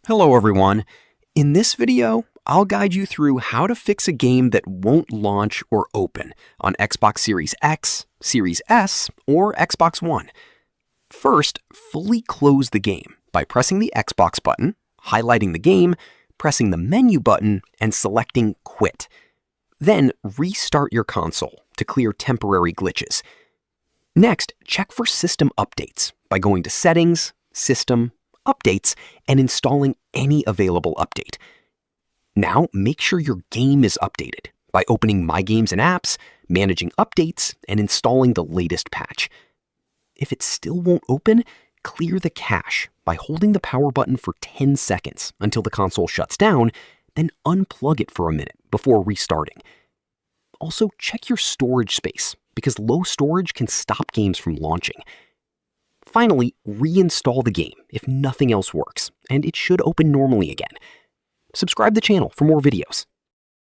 Hello everyone. In this video, I'll guide you through how to fix a game that won't launch or open on Xbox Series X, Series S, or Xbox One. First, fully close the game by pressing the Xbox button, highlighting the game, pressing the menu button, and selecting Quit. Then restart your console to clear temporary glitches. Next, check for system updates by going to Settings, System, Updates, and installing any available update. Now, make sure your game is updated by opening My Games and Apps, managing updates, and installing the latest patch. If it still won't open, clear the cache by holding the power button for 10 seconds until the console shuts down, then unplug it for a minute before restarting. Also, check your storage space because low storage can stop games from launching. Finally, reinstall the game if nothing else works, and it should open normally again. Subscribe to the channel for more videos.